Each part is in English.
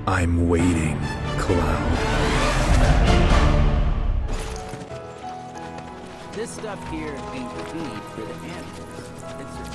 I'm waiting, Cloud. This stuff here ain't feed for the animals. It's just...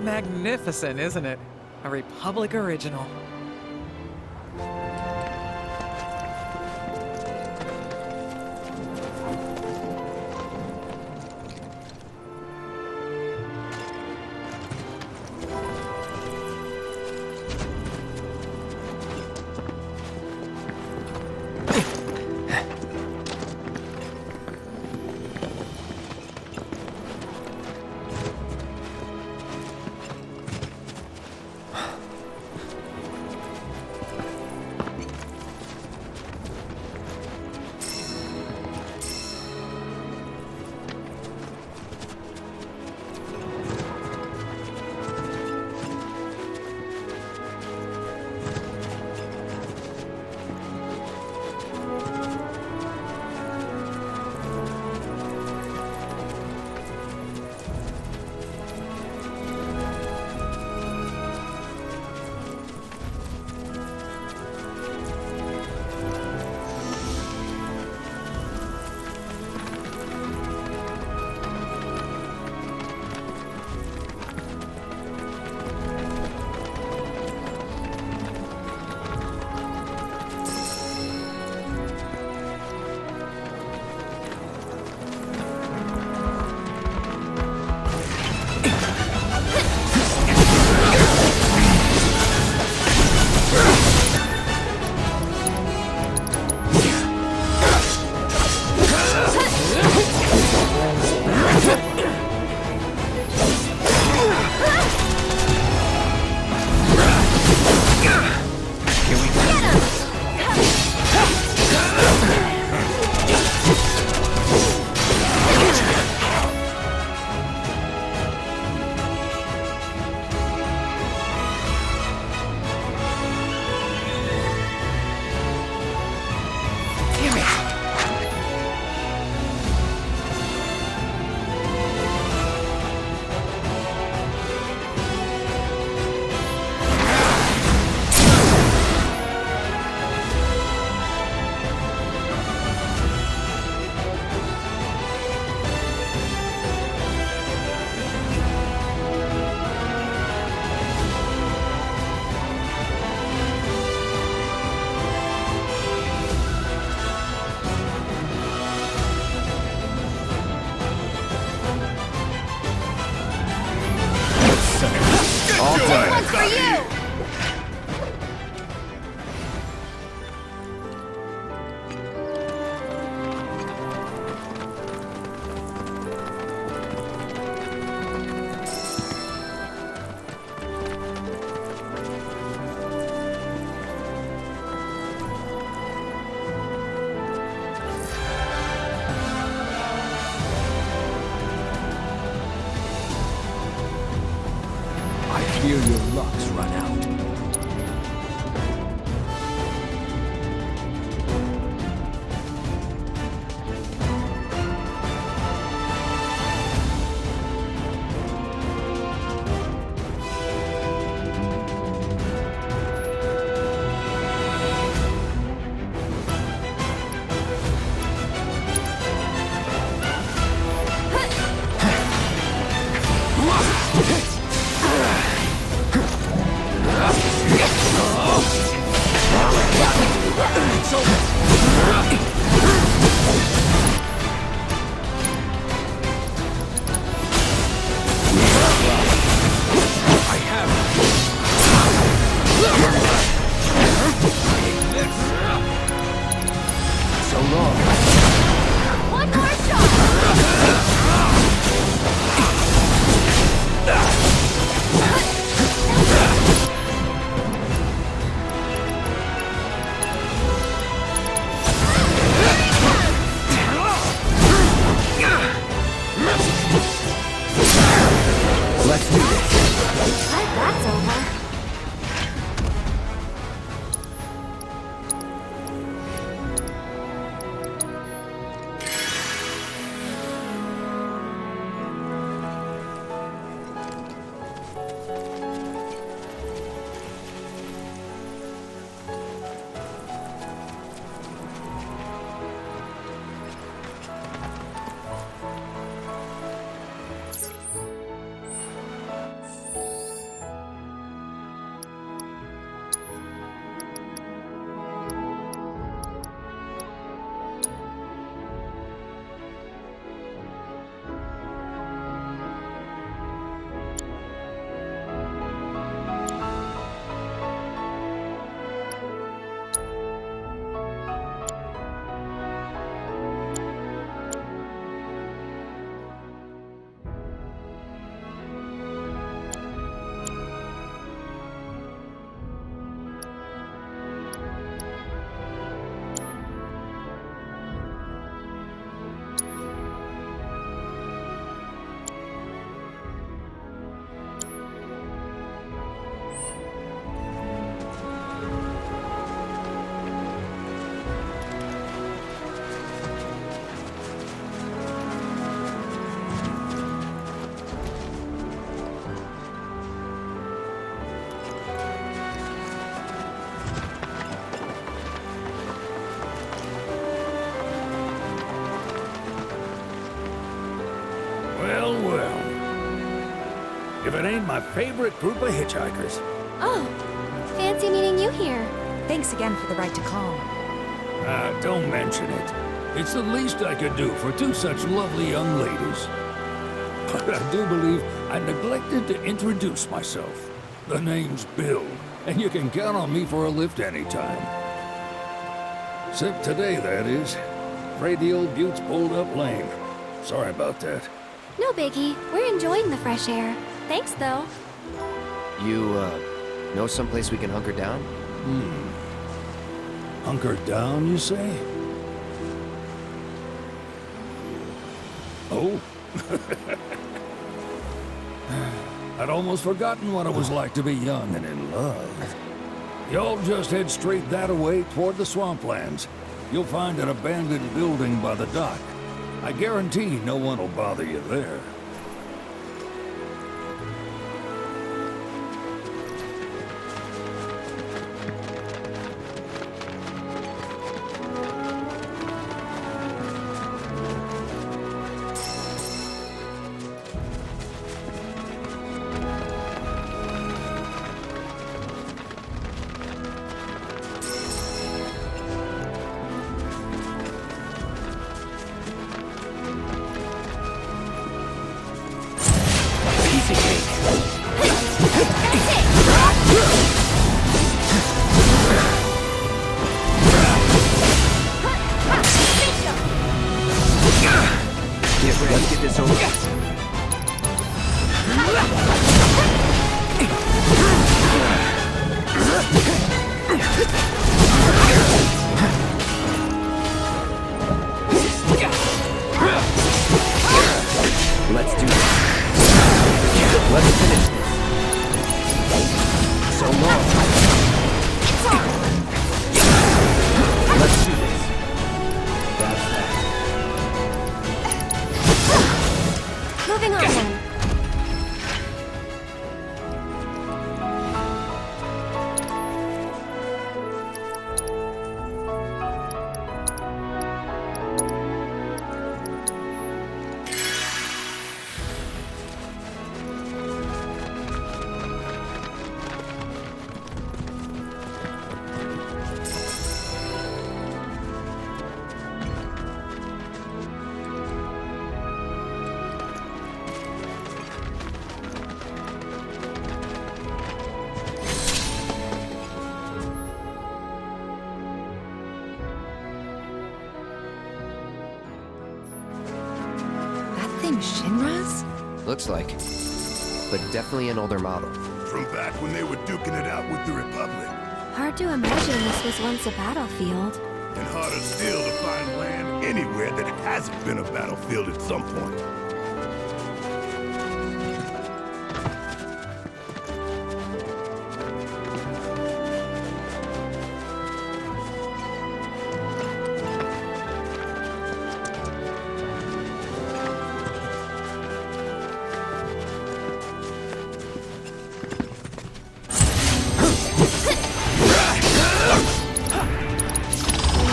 Magnificent, isn't it? A Republic original. All done. For you! I fear your luck's run out. Let's do this. Glad that's over. Well, well. If it ain't my favorite group of hitchhikers. Oh, fancy meeting you here. Thanks again for the right to call. Don't mention it. It's the least I could do for two such lovely young ladies. But I do believe I neglected to introduce myself. The name's Bill, and you can count on me for a lift anytime. Except today, that is. Afraid the old bute's pulled up lame. Sorry about that. No biggie. We're enjoying the fresh air. Thanks, though. You, know someplace we can hunker down? Hunker down, you say? Oh? I'd almost forgotten what it was like to be young and in love. Y'all just head straight that-a-way toward the swamplands. You'll find an abandoned building by the dock. I guarantee no one will bother you there. Let's get this over with. Let's do this. Let's finish this. so long. Let's do this. That's that. Moving on then. Shinra's? Looks like. But definitely an older model. From back when they were duking it out with the Republic. Hard to imagine this was once a battlefield. And harder still to find land anywhere that hasn't been a battlefield at some point.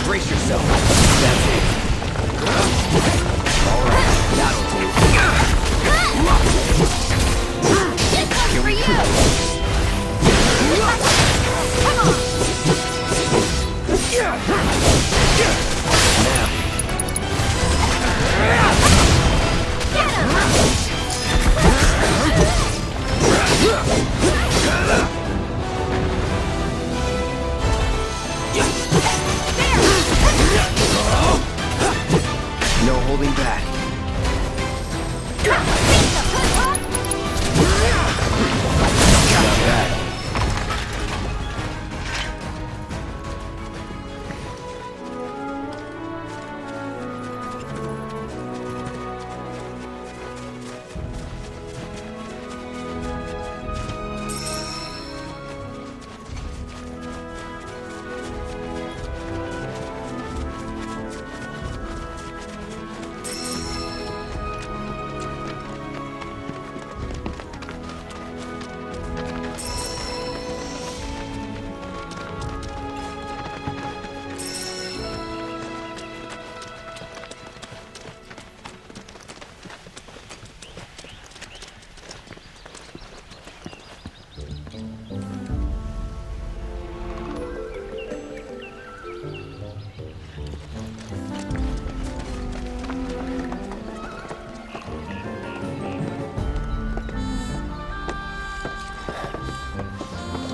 Brace yourself. That's it. Alright, that'll do. This one's for you! Come on! Now. Get him! No holding back. Not bad.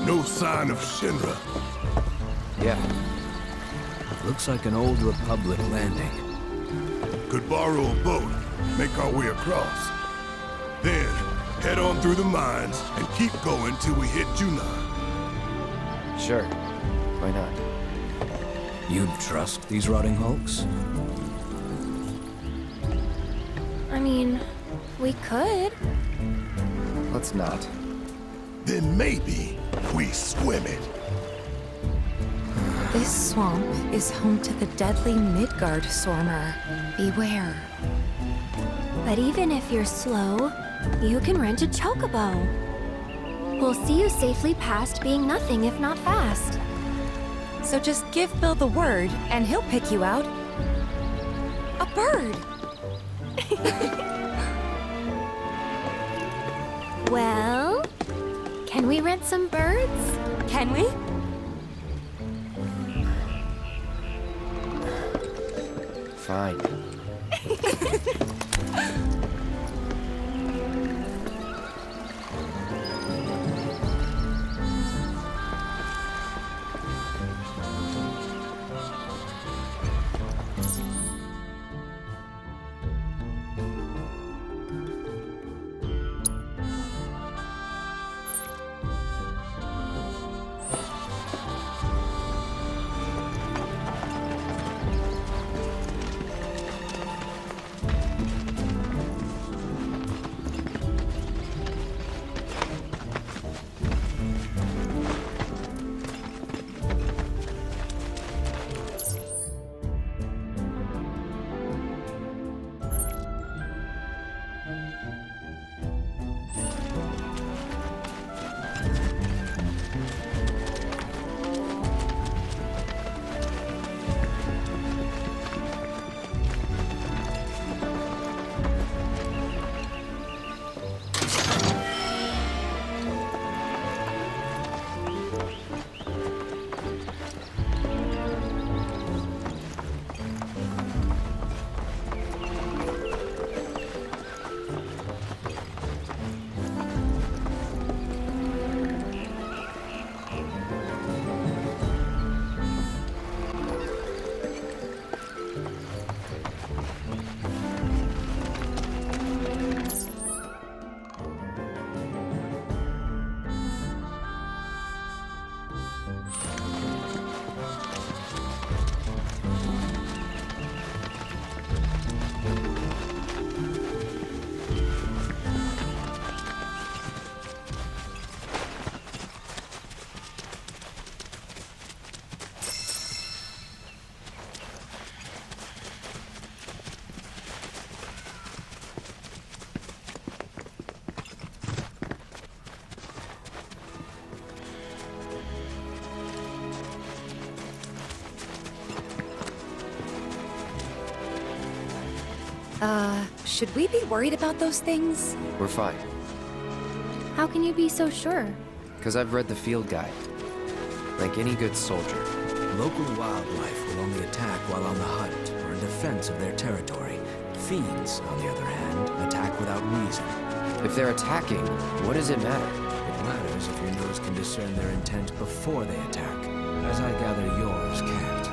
No sign of Shinra. Yeah. Looks like an old Republic landing. Could borrow a boat, make our way across. Then, head on through the mines and keep going till we hit Junon. Sure. Why not? You'd trust these rotting hulks? I mean, we could. Let's not. Then maybe we swim it. This swamp is home to the deadly Midgard Swarmer. Beware. But even if you're slow, you can rent a chocobo. We'll see you safely past being nothing if not fast. So just give Bill the word, and he'll pick you out. A bird! Well, can we rent some birds? Can we? Fine. Should we be worried about those things? We're fine. How can you be so sure? Because I've read the field guide. Like any good soldier. Local wildlife will only attack while on the hunt or in defense of their territory. Fiends, on the other hand, attack without reason. If they're attacking, what does it matter? It matters if your nose can discern their intent before they attack, as I gather yours can't.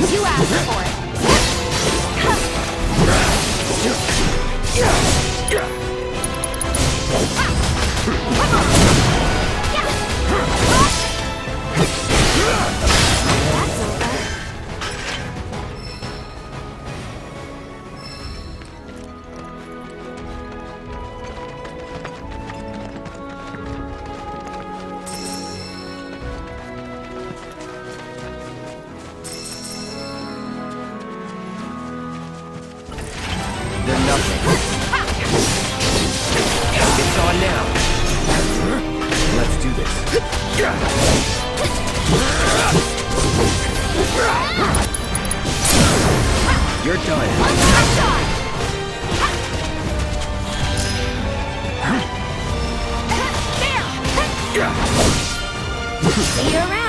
You asked for it. They're nothing. It's on now. Let's do this. You're done. See you around.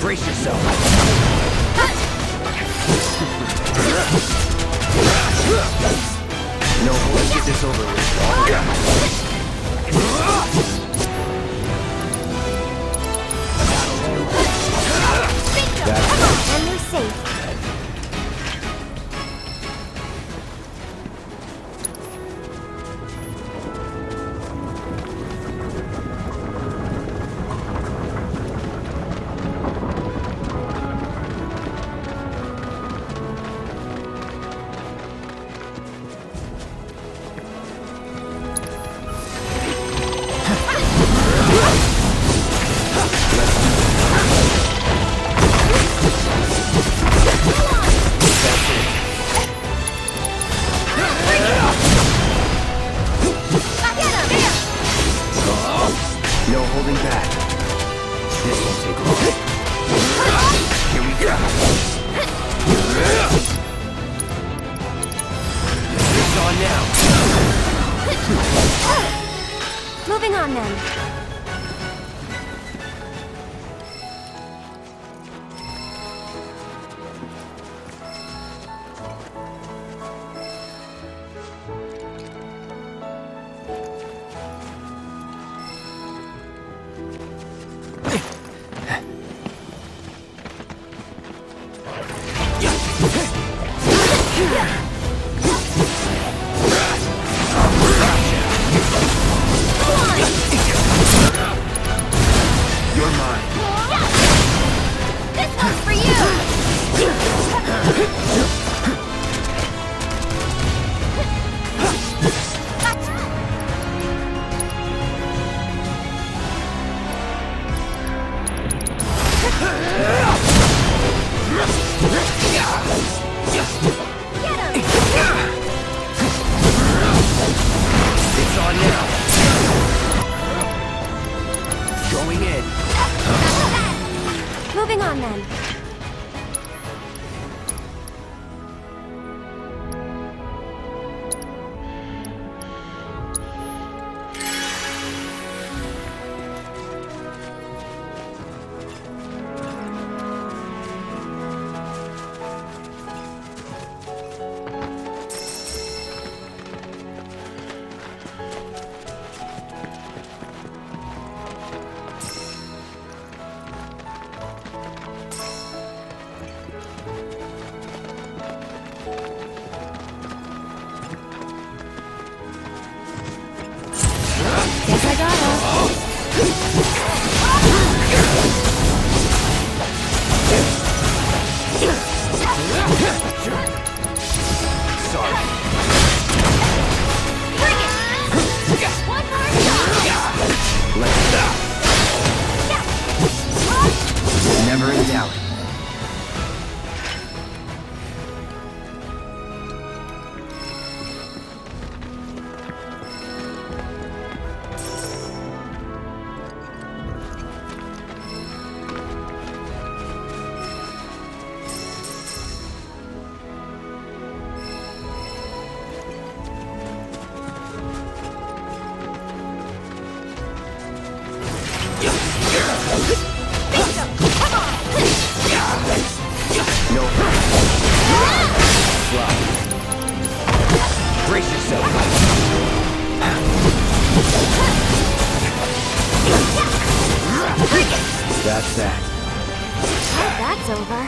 Brace yourself. No, let's get this over with. And we're safe. No holding back. This won't take long. Here we go. It's on now. Moving on then. Sorry. One more shot! Never in doubt. No. Brace yourself. That's that. That's over.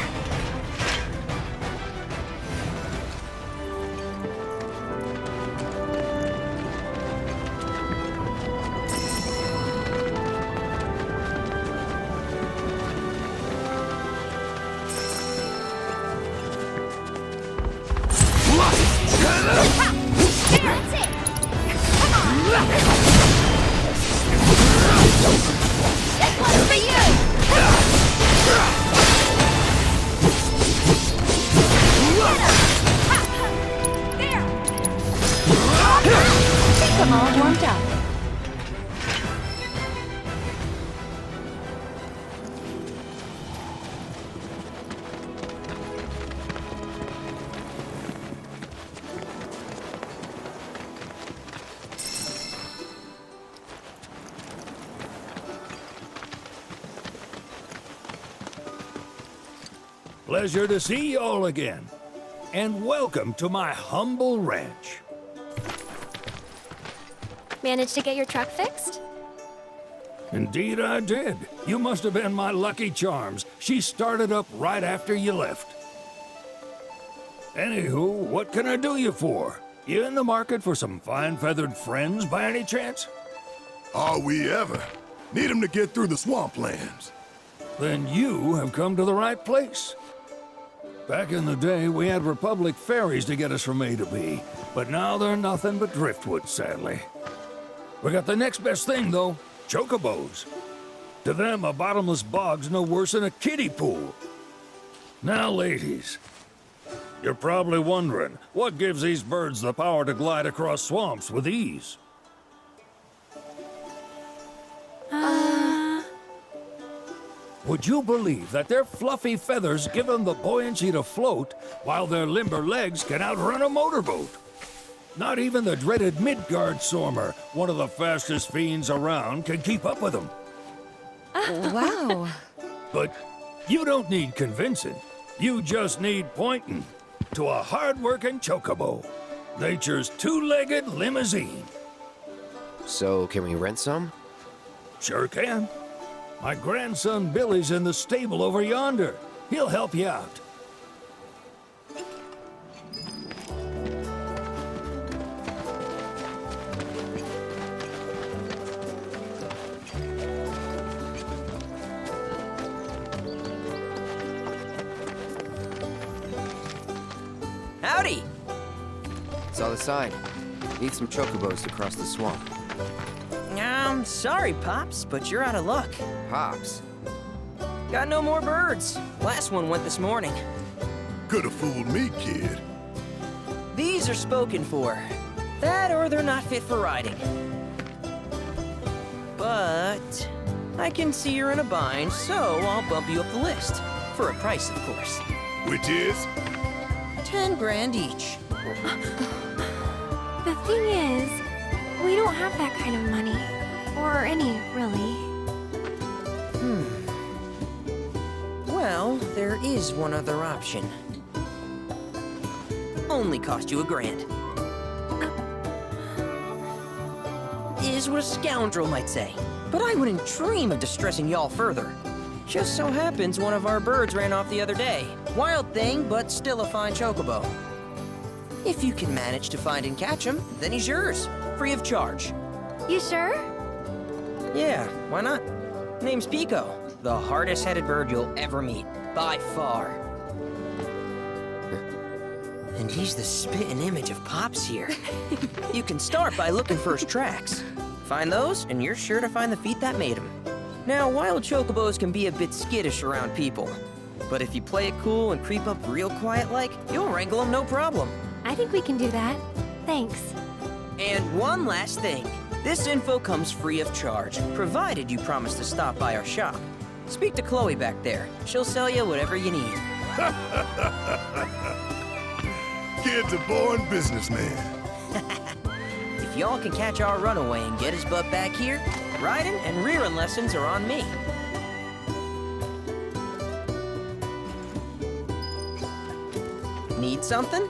That's it! This one's for you! There! Think I'm all warmed up. Pleasure to see y'all again. And welcome to my humble ranch. Managed to get your truck fixed? Indeed I did. You must have been my lucky charms. She started up right after you left. Anywho, what can I do you for? You in the market for some fine-feathered friends by any chance? Are we ever? Need 'em to get through the swamplands. Then you have come to the right place. Back in the day, we had Republic ferries to get us from A to B, but now they're nothing but driftwood, sadly. We got the next best thing, though, chocobos. To them, a bottomless bog's no worse than a kiddie pool. Now, ladies, you're probably wondering, what gives these birds the power to glide across swamps with ease? Would you believe that their fluffy feathers give them the buoyancy to float, while their limber legs can outrun a motorboat? Not even the dreaded Midgard Sormer, one of the fastest fiends around, can keep up with them. Wow. But you don't need convincing. You just need pointing to a hard-working chocobo. Nature's two-legged limousine. So, can we rent some? Sure can. My grandson Billy's in the stable over yonder. He'll help you out. Howdy! Saw the sign. Need some chocobos to cross the swamp. Sorry, Pops, but you're out of luck. Pops. Got no more birds. Last one went this morning. Could've fooled me, kid. These are spoken for. That or they're not fit for riding. But I can see you're in a bind, so I'll bump you up the list. For a price, of course. Which is? 10 grand each. The thing is, we don't have that kind of money. Or any, really. Well, there is one other option. Only cost you $1,000. Is what a scoundrel might say. But I wouldn't dream of distressing y'all further. Just so happens one of our birds ran off the other day. Wild thing, but still a fine chocobo. If you can manage to find and catch him, then he's yours. Free of charge. You sure? Yeah, why not? Name's Pico, the hardest-headed bird you'll ever meet, by far. And he's the spitting image of Pops here. You can start by looking for his tracks. Find those, and you're sure to find the feet that made him. Now, wild chocobos can be a bit skittish around people. But if you play it cool and creep up real quiet-like, you'll wrangle them no problem. I think we can do that. Thanks. And one last thing. This info comes free of charge, provided you promise to stop by our shop. Speak to Chloe back there. She'll sell you whatever you need. Kid's a born businessman. If y'all can catch our runaway and get his butt back here, riding and rearing lessons are on me. Need something?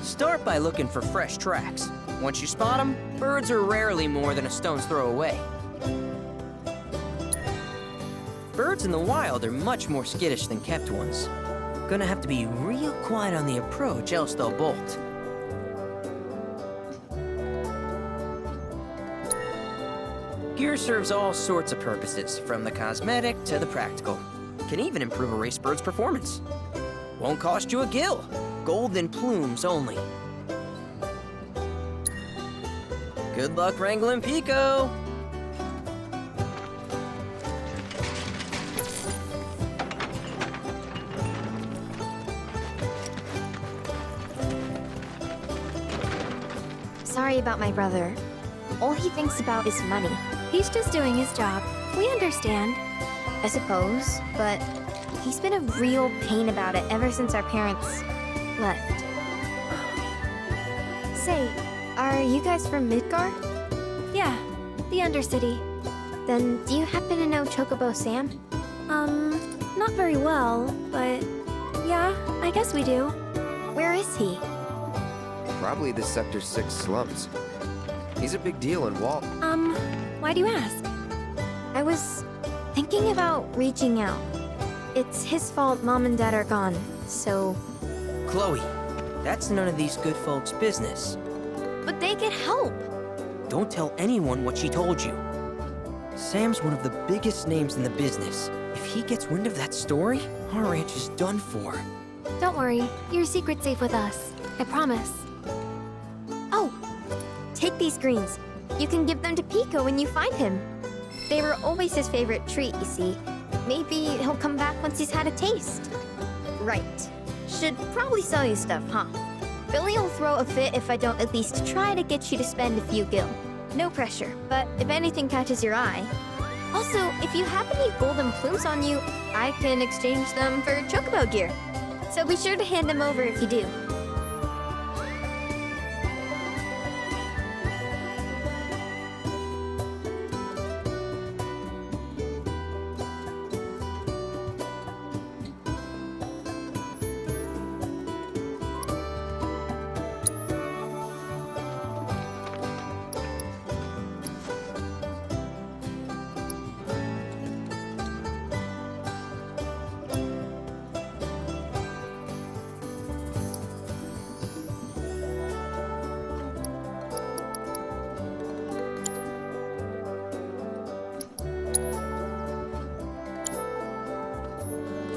Start by looking for fresh tracks. Once you spot them, birds are rarely more than a stone's throw away. Birds in the wild are much more skittish than kept ones. Gonna have to be real quiet on the approach, else they'll bolt. Gear serves all sorts of purposes, from the cosmetic to the practical. Can even improve a race bird's performance. Won't cost you a gill. Golden plumes only. Good luck wrangling Pico! Sorry about my brother. All he thinks about is money. He's just doing his job. We understand. I suppose, but he's been a real pain about it ever since our parents left. Say, are you guys from Midgar? Yeah, the Undercity. Then do you happen to know Chocobo Sam? Not very well, but yeah, I guess we do. Where is he? Probably the Sector 6 slums. He's a big deal in Walt. Why do you ask? I was thinking about reaching out. It's his fault Mom and Dad are gone, so... Chloe, that's none of these good folks' business. But they could help. Don't tell anyone what she told you. Sam's one of the biggest names in the business. If he gets wind of that story, our ranch is done for. Don't worry, your secret's safe with us. I promise. Oh, take these greens. You can give them to Pico when you find him. They were always his favorite treat, you see. Maybe he'll come back once he's had a taste. Right. Should probably sell you stuff, huh? Billy will throw a fit if I don't at least try to get you to spend a few gil. No pressure, but if anything catches your eye. Also, if you have any golden plumes on you, I can exchange them for chocobo gear. So be sure to hand them over if you do.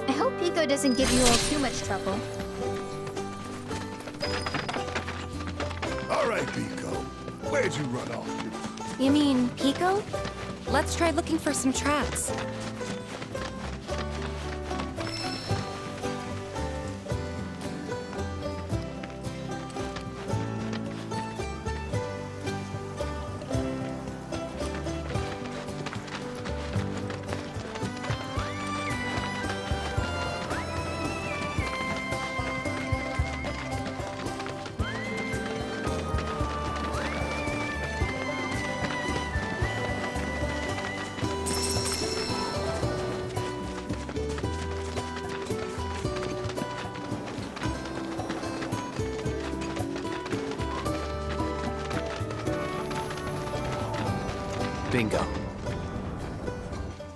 I hope Pico doesn't give you all too much trouble. All right, Pico. Where'd you run off to? You mean Pico? Let's try looking for some tracks. Bingo.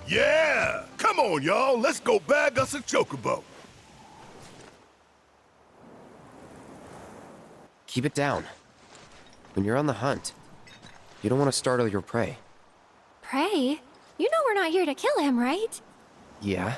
Yeah! Come on, y'all. Let's go bag us a chocobo. Keep it down. When you're on the hunt, you don't want to startle your prey. Prey? You know we're not here to kill him, right? Yeah?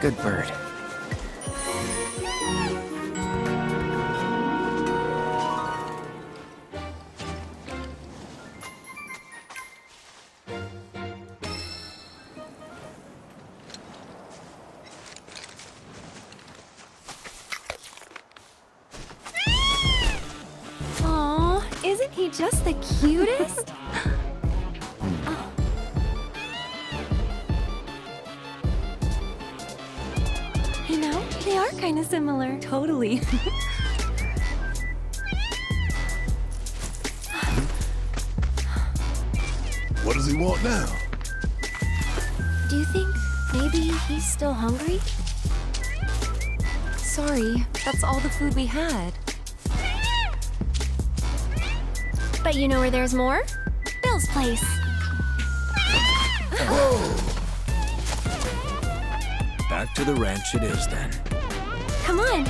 Good bird. Aw, isn't he just the cutest? You know, they are kind of similar. Totally. What does he want now? Do you think maybe he's still hungry? Sorry, that's all the food we had. But you know where there's more? Bill's place. Back to the ranch it is then. Come on.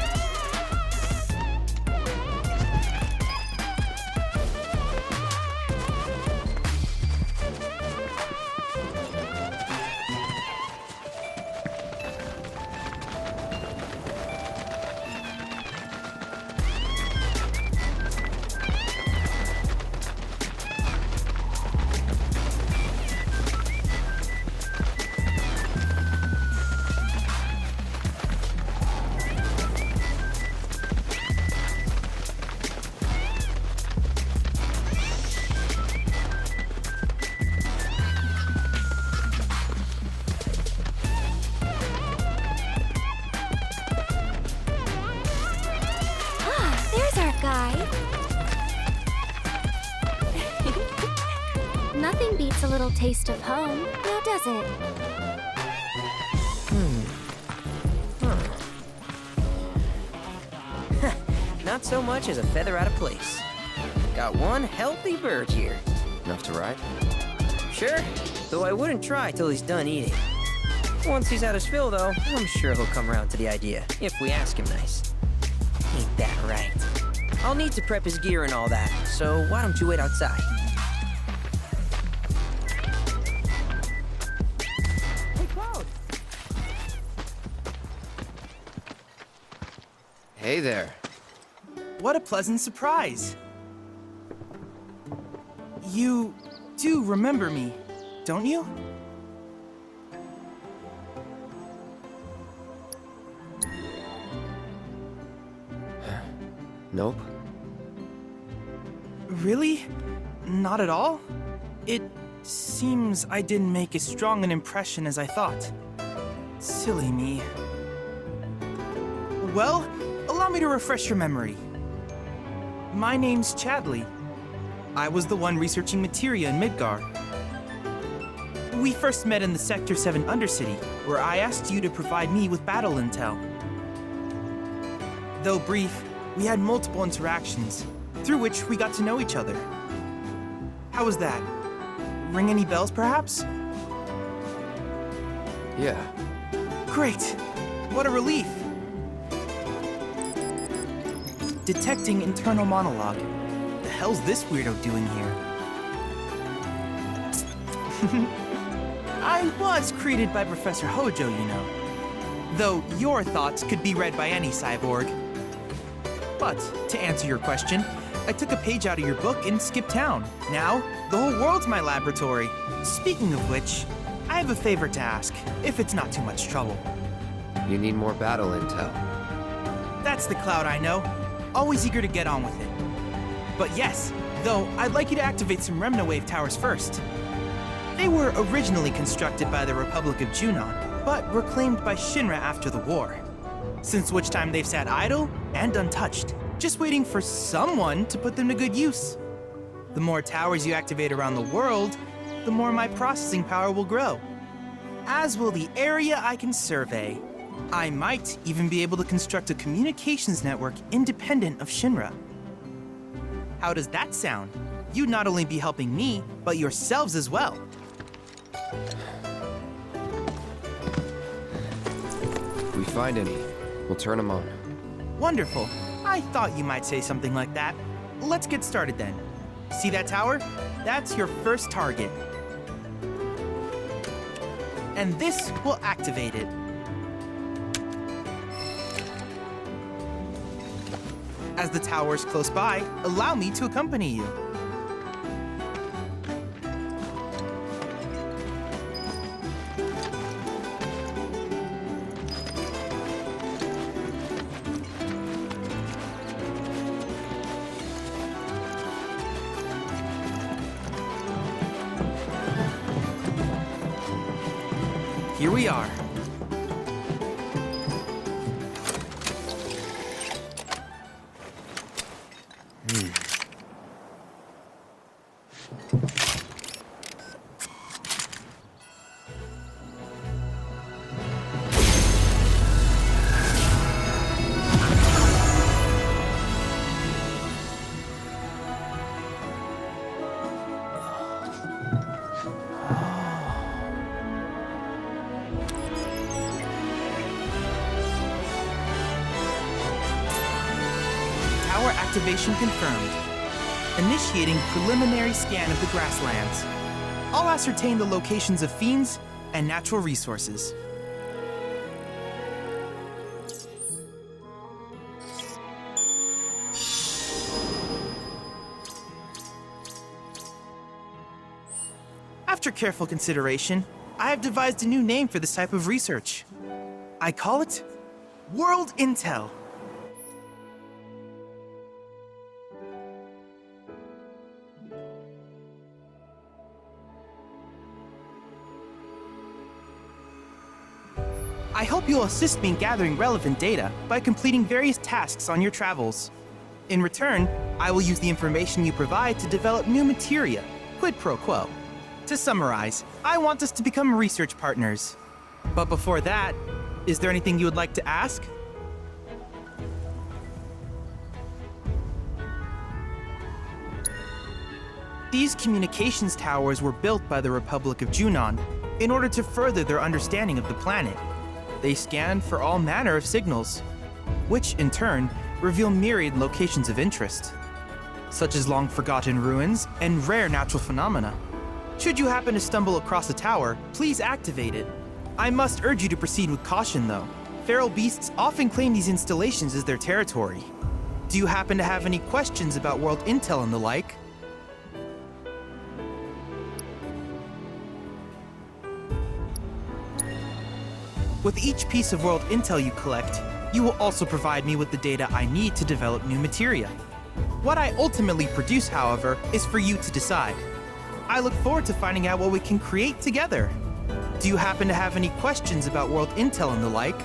Nothing beats a little taste of home, now does it? Not so much as a feather out of place. Got one healthy bird here. Enough to ride? Sure, though I wouldn't try till he's done eating. Once he's had his fill, though, I'm sure he'll come around to the idea, if we ask him nice. Ain't that right? I'll need to prep his gear and all that, so why don't you wait outside? Hey, Cloud! Hey there. What a pleasant surprise. You do remember me, don't you? Nope. Really? Not at all? It seems I didn't make as strong an impression as I thought. Silly me. Well, allow me to refresh your memory. My name's Chadley. I was the one researching materia in Midgar. We first met in the Sector 7 Undercity, where I asked you to provide me with battle intel. Though brief, we had multiple interactions, through which we got to know each other. How was that? Ring any bells, perhaps? Yeah. Great! What a relief! Detecting internal monologue. The hell's this weirdo doing here? I was created by Professor Hojo, you know. Though your thoughts could be read by any cyborg. But, to answer your question, I took a page out of your book and skipped town. Now, the whole world's my laboratory. Speaking of which, I have a favor to ask, if it's not too much trouble. You need more battle intel. That's the Cloud I know. Always eager to get on with it. But yes, though, I'd like you to activate some Remna Wave towers first. They were originally constructed by the Republic of Junon, but reclaimed by Shinra after the war. Since which time they've sat idle and untouched, just waiting for someone to put them to good use. The more towers you activate around the world, the more my processing power will grow. As will the area I can survey. I might even be able to construct a communications network independent of Shinra. How does that sound? You'd not only be helping me, but yourselves as well. If we find any, we'll turn them on. Wonderful. I thought you might say something like that. Let's get started then. See that tower? That's your first target. And this will activate it. As the tower's close by, allow me to accompany you. Here we are. Activation confirmed. Initiating preliminary scan of the grasslands. I'll ascertain the locations of fiends and natural resources. After careful consideration, I have devised a new name for this type of research. I call it World Intel. I hope you'll assist me in gathering relevant data by completing various tasks on your travels. In return, I will use the information you provide to develop new materia, quid pro quo. To summarize, I want us to become research partners. But before that, is there anything you would like to ask? These communications towers were built by the Republic of Junon in order to further their understanding of the planet. They scanned for all manner of signals, which in turn reveal myriad locations of interest, such as long-forgotten ruins and rare natural phenomena. Should you happen to stumble across a tower, please activate it. I must urge you to proceed with caution, though. Feral beasts often claim these installations as their territory. Do you happen to have any questions about world intel and the like? With each piece of world intel you collect, you will also provide me with the data I need to develop new materia. What I ultimately produce, however, is for you to decide. I look forward to finding out what we can create together. Do you happen to have any questions about world intel and the like?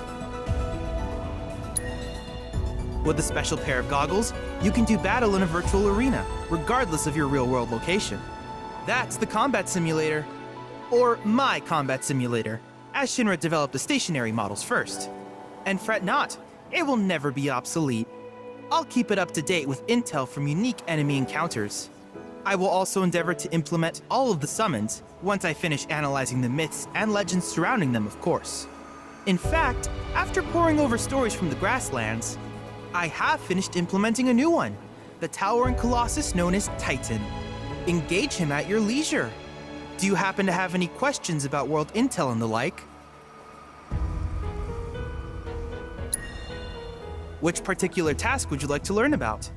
With a special pair of goggles, you can do battle in a virtual arena, regardless of your real-world location. That's the combat simulator. Or my combat simulator, as Shinra developed the stationary models first. And fret not, it will never be obsolete. I'll keep it up to date with intel from unique enemy encounters. I will also endeavor to implement all of the summons, once I finish analyzing the myths and legends surrounding them, of course. In fact, after poring over stories from the grasslands, I have finished implementing a new one, the towering colossus known as Titan. Engage him at your leisure. Do you happen to have any questions about world intel and the like? Which particular task would you like to learn about?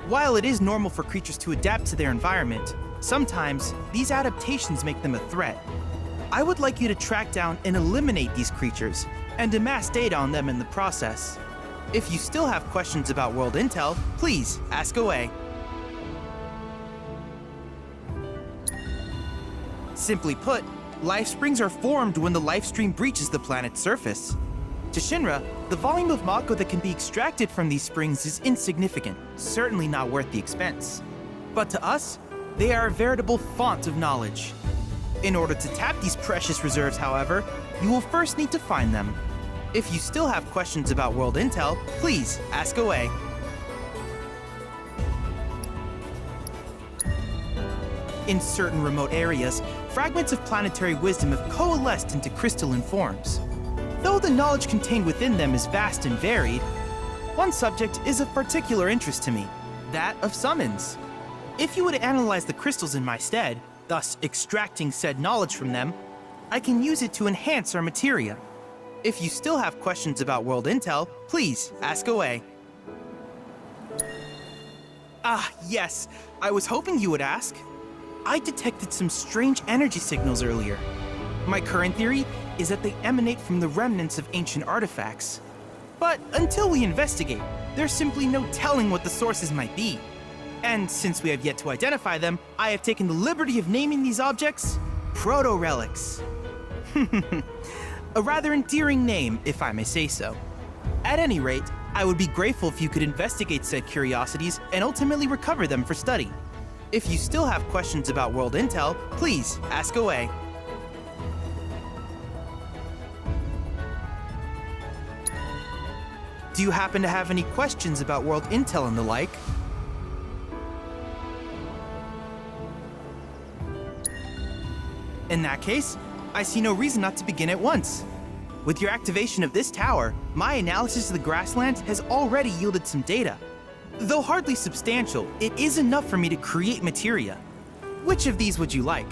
While it is normal for creatures to adapt to their environment, sometimes these adaptations make them a threat. I would like you to track down and eliminate these creatures, and amass data on them in the process. If you still have questions about world intel, please ask away. Simply put, life springs are formed when the life stream breaches the planet's surface. To Shinra, the volume of Mako that can be extracted from these springs is insignificant, certainly not worth the expense. But to us, they are a veritable font of knowledge. In order to tap these precious reserves, however, you will first need to find them. If you still have questions about world intel, please ask away. In certain remote areas, fragments of planetary wisdom have coalesced into crystalline forms. Though the knowledge contained within them is vast and varied, one subject is of particular interest to me, that of summons. If you would analyze the crystals in my stead, thus extracting said knowledge from them, I can use it to enhance our materia. If you still have questions about world intel, please ask away. Ah, yes, I was hoping you would ask. I detected some strange energy signals earlier. My current theory is that they emanate from the remnants of ancient artifacts. But until we investigate, there's simply no telling what the sources might be. And since we have yet to identify them, I have taken the liberty of naming these objects proto-relics. A rather endearing name, if I may say so. At any rate, I would be grateful if you could investigate said curiosities and ultimately recover them for study. If you still have questions about world intel, please ask away. Do you happen to have any questions about world intel and the like? In that case, I see no reason not to begin at once. With your activation of this tower, my analysis of the grasslands has already yielded some data. Though hardly substantial, it is enough for me to create materia. Which of these would you like?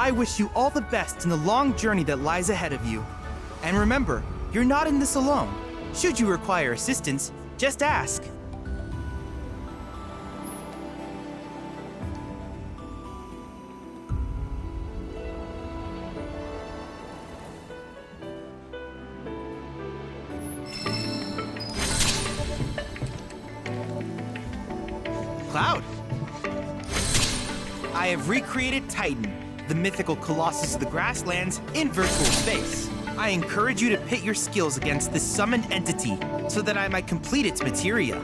I wish you all the best in the long journey that lies ahead of you. And remember, you're not in this alone. Should you require assistance, just ask. Cloud! I have recreated Titan, the mythical colossus of the grasslands, in virtual space. I encourage you to pit your skills against this summoned entity so that I might complete its materia.